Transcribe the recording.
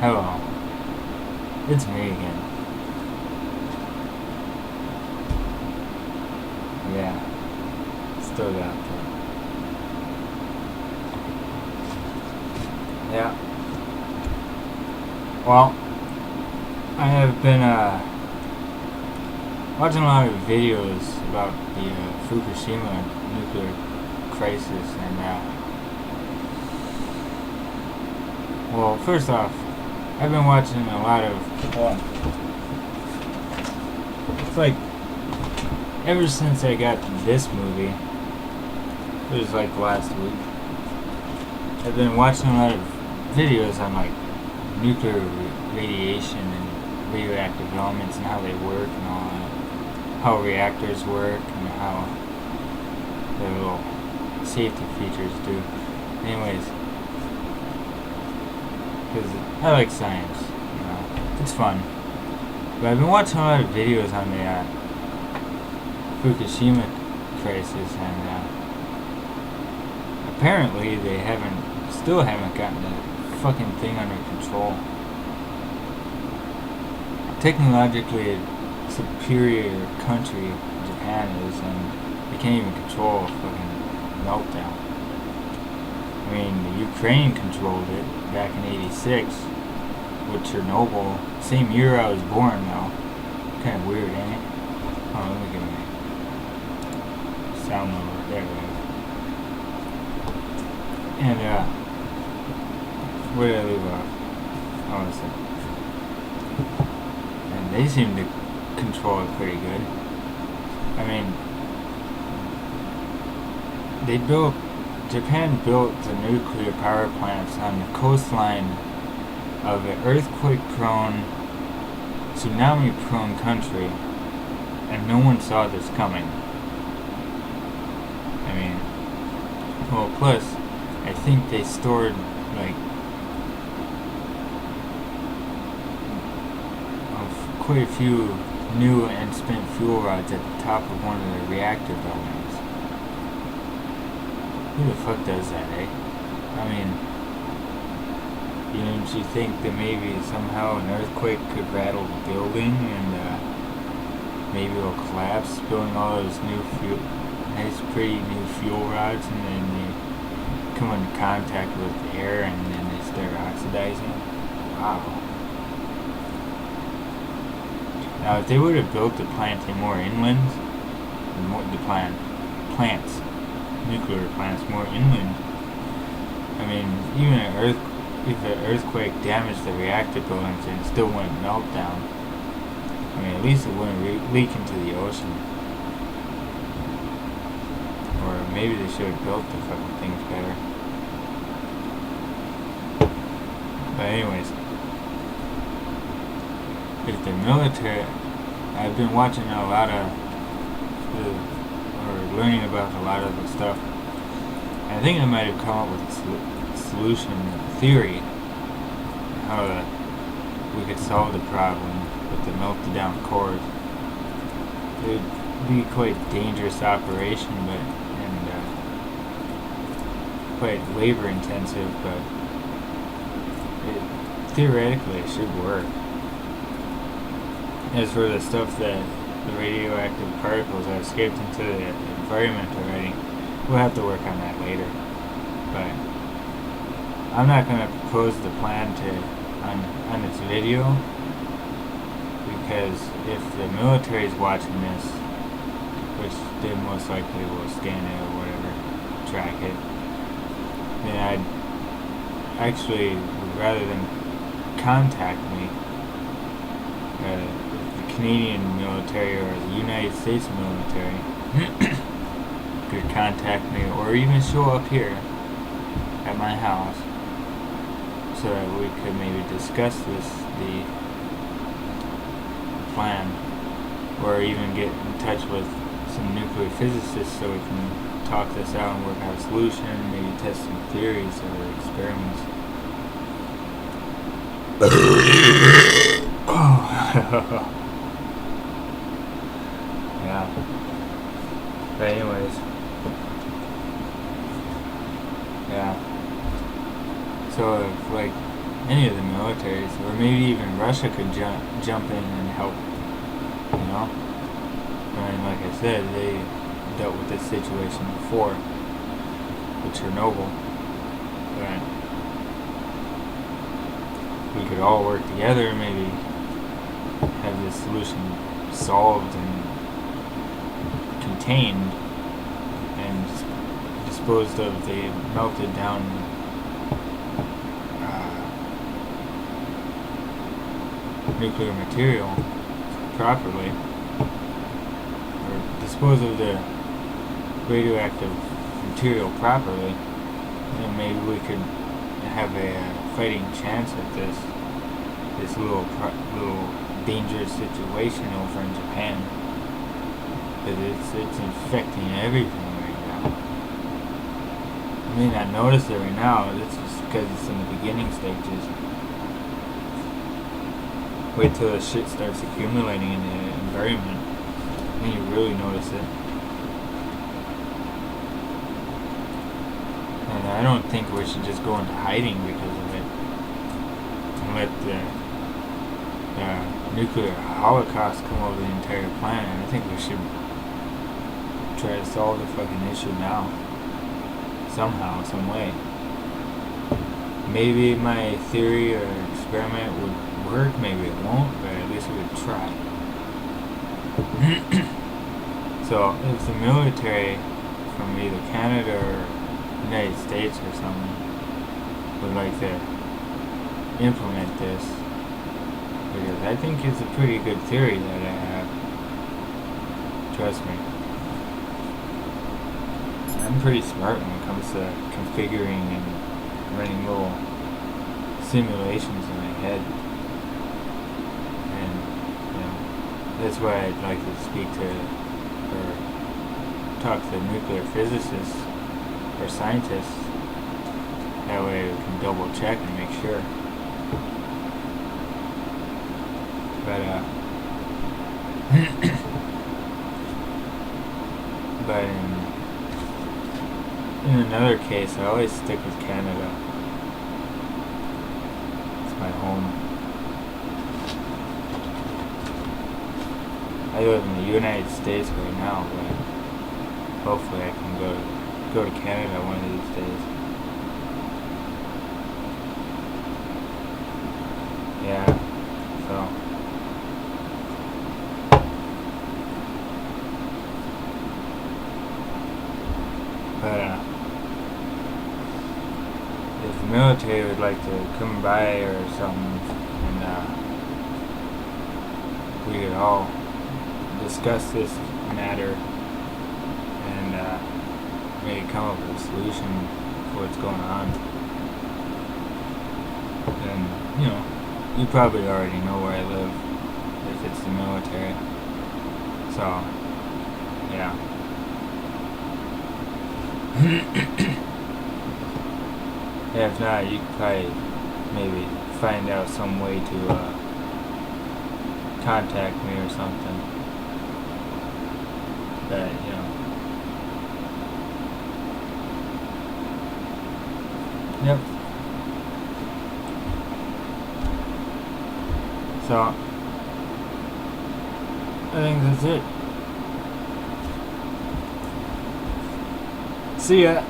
Hello. It's me again. Yeah. Still got that. Yeah. Well, I have been watching a lot of videos about the Fukushima nuclear crisis, and well, first off, I've been watching a lot of. It's like ever since I got this movie, it was like last week. I've been watching a lot of videos on like nuclear radiation and radioactive elements and how they work and all that, how reactors work and how their little safety features do. Anyways, because I like science, you know, it's fun. But I've been watching a lot of videos on the Fukushima crisis, and apparently they still haven't gotten the fucking thing under control. Technologically, a superior country Japan is, and they can't even control a fucking meltdown. I mean, the Ukraine controlled it back in '86 with Chernobyl. Same year I was born, though. Kind of weird, ain't it? Oh, let me get my sound number. There we go. And, where did I leave off? Oh, that's it. And they seem to control it pretty good. I mean, Japan built the nuclear power plants on the coastline of an earthquake-prone, tsunami-prone country, and no one saw this coming. I mean, well, plus, I think they stored, like, quite a few new and spent fuel rods at the top of one of the reactor buildings. Who the fuck does that, eh? I mean, don't you think that maybe somehow an earthquake could rattle the building and maybe it'll collapse, spilling all those nice pretty new fuel rods, and then they come into contact with the air and then they start oxidizing? Wow. Now, if they would have built the plant more inland, nuclear plants more inland, I mean, even if an earthquake damaged the reactor buildings and it still wouldn't melt down, I mean, at least it wouldn't leak into the ocean. Or maybe they should have built the fucking things better. But anyways, if the military, I've been watching a lot of or learning about a lot of the stuff. I think I might have come up with a solution theory, how we could solve the problem with the melted down cores. It would be quite a dangerous operation, and quite labor intensive, but theoretically it should work. As for the stuff that the radioactive particles that escaped into the environment already, we'll have to work on that later. But I'm not going to propose the plan on this video, because if the military is watching this, which they most likely will scan it or whatever, track it, then I'd actually, rather than contact me, the Canadian military or the United States military could contact me or even show up here at my house so that we could maybe discuss the plan, or even get in touch with some nuclear physicists so we can talk this out and work out a solution, maybe test some theories or experiments. Yeah. But anyways. Yeah. So if, like, any of the militaries, or maybe even Russia could jump in and help. You know, I mean, like I said, they dealt with this situation before with Chernobyl, but we could all work together, maybe have this solution solved and contained and disposed of the melted down nuclear material properly, or dispose of the radioactive material properly, and maybe we could have a fighting chance at this little dangerous situation over in Japan, because it's infecting everything right now. You may not notice it right now. It's just because it's in the beginning stages. Wait till the shit starts accumulating in the environment, then you really notice it. And I don't think we should just go into hiding because of it and let the nuclear holocaust come over the entire planet. I think we should try to solve the fucking issue now, somehow, some way. Maybe my theory or experiment would work, maybe it won't, but at least we would try. So if the military from either Canada or United States or something would like to implement this, because I think it's a pretty good theory that I have. Trust me. I'm pretty smart when it comes to configuring and running little simulations in my head. And, you know, that's why I'd like to speak to, or talk to nuclear physicists or scientists. That way we can double check and make sure. But but in another case, I always stick with Canada. It's my home. I live in the United States right now, but hopefully I can go to Canada one of these days. Yeah, so. But if the military would like to come by or something, and we could all discuss this matter and maybe come up with a solution for what's going on. And, you know, you probably already know where I live, if it's the military. So, yeah. Yeah, if not, you could probably maybe find out some way to contact me or something. But, you know. Yep. So, I think that's it. See ya.